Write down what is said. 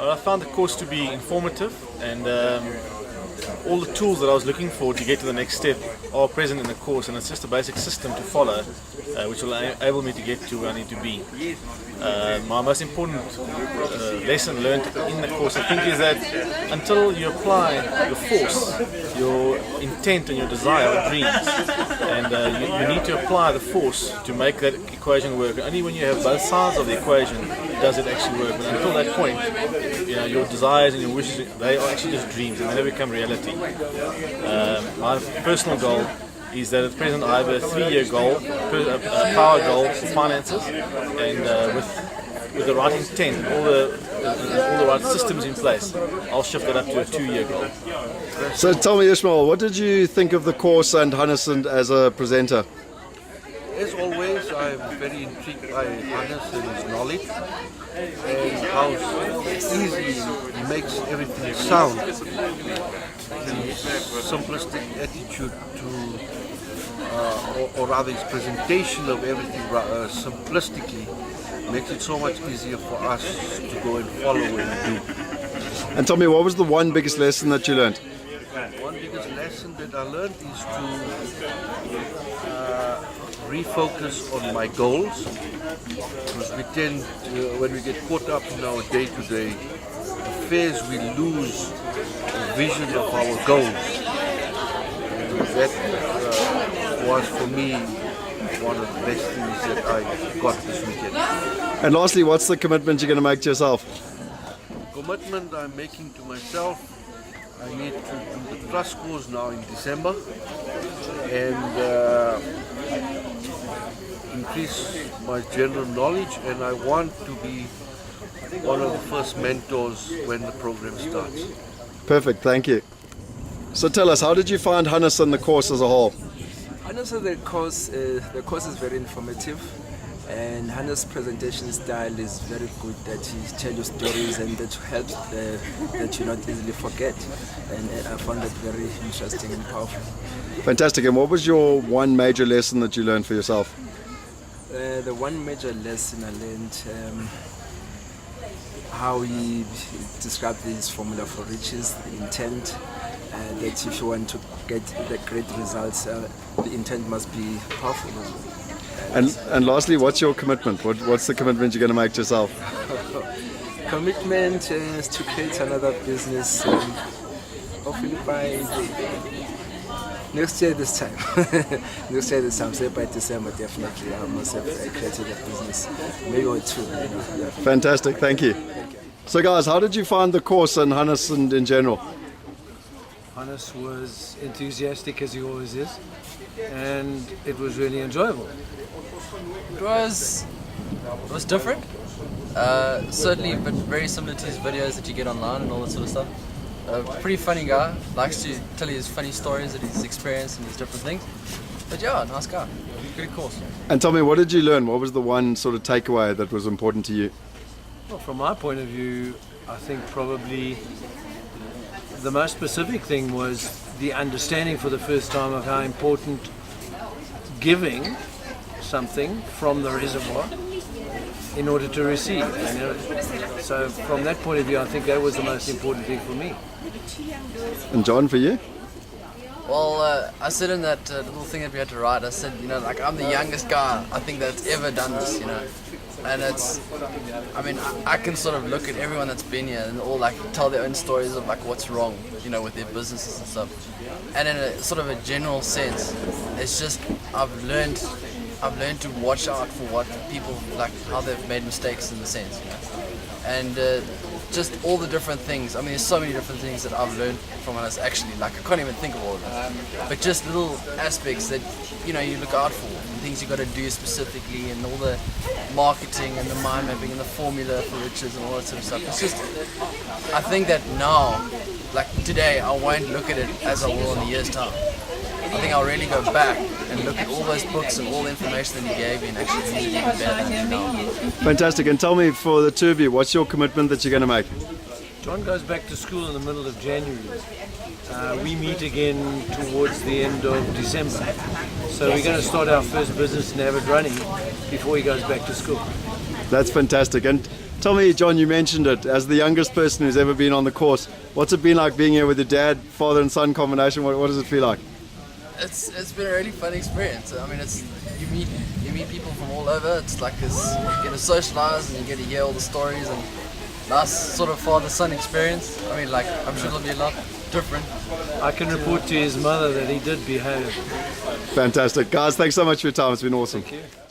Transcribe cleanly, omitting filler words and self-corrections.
Well, I found the course to be informative, and all the tools that I was looking for to get to the next step are present in the course, and it's just a basic system to follow, which will enable me to get to where I need to be. My most important lesson learned in the course, I think, is that until you apply your force, your intent and your desire or dreams, and you need to apply the force to make that equation work. Only when you have both sides of the equation does it actually work. But until that point, your desires and your wishes, they are actually just dreams and they never become reality. My personal goal is that at present I have a 3-year goal, a power goal for finances, and with the right intent and all the right systems in place, I'll shift that up to a 2-year goal. So tell me, Ishmael, what did you think of the course and Hannes as a presenter? As always, I'm very intrigued by Hannes and his knowledge and how easy he makes everything sound. His simplistic attitude or rather his presentation of everything simplistically makes it so much easier for us to go and follow and do. And tell me, what was the one biggest lesson that you learned? One biggest lesson that I learned is to refocus on my goals, because we tend to, when we get caught up in our day-to-day affairs, we lose the vision of our goals. And that was for me one of the best things that I got this weekend. And lastly, what's the commitment you're going to make to yourself? Commitment I'm making to myself, I need to do the trust course now in December and increase my general knowledge, and I want to be one of the first mentors when the program starts. Perfect, thank you. So tell us, how did you find Hannes and the course as a whole? Hannes, the course is very informative, and Hannes' presentation style is very good, that he tells you stories and that helps that you not easily forget, and I found that very interesting and powerful. Fantastic. And what was your one major lesson that you learned for yourself? The one major lesson I learned, how he described his formula for riches, the intent, that if you want to get the great results, the intent must be powerful as well. And lastly, what's your commitment? What's the commitment you're going to make to yourself? Commitment is to create another business, hopefully by next year this time. Say by December, definitely I must have created a business, maybe or two. Yeah. Fantastic, thank you. So guys, how did you find the course and Hannes and in general? Hannes was enthusiastic as he always is, and it was really enjoyable. It was different, certainly, but very similar to his videos that you get online and all that sort of stuff. Pretty funny guy, likes to tell you his funny stories that he's experienced and his different things. But yeah, nice guy, good course. And tell me, what did you learn? What was the one sort of takeaway that was important to you? Well, from my point of view, I think probably the most specific thing was the understanding for the first time of how important giving something from the reservoir in order to receive. So from that point of view, I think that was the most important thing for me. And John, for you? Well, I said in that little thing that we had to write, I said, like I'm the youngest guy I think that's ever done this, and I can sort of look at everyone that's been here and all like tell their own stories of like what's wrong, with their businesses and stuff. And in a sort of a general sense, it's just I've learned to watch out for what people like, how they've made mistakes in the sense, and just all the different things. I mean, there's so many different things that I've learned from us actually. Like I can't even think of all of them, but just little aspects that you look out for, and things you got to do specifically, and all the marketing and the mind mapping and the formula for riches and all that sort of stuff. It's just, I think that now, like today, I won't look at it as I will in a year's time. I think I'll really go back and look at all those books and all the information that he gave me and actually use it even better than I do now. Fantastic. And tell me, for the two of you, what's your commitment that you're going to make? John goes back to school in the middle of January. We meet again towards the end of December. So we're going to start our first business in Avid running before he goes back to school. That's fantastic. And Tell me, John, you mentioned it, as the youngest person who's ever been on the course, what's it been like being here with your dad, father and son combination? What does it feel like? It's been a really fun experience. I mean, it's you meet people from all over. It's like this, you get to socialize and you get to hear all the stories, and nice sort of father-son experience. I mean, like, I'm sure it'll be a lot different. I can report to his mother that he did behave. Fantastic. Guys, thanks so much for your time. It's been awesome. Thank you.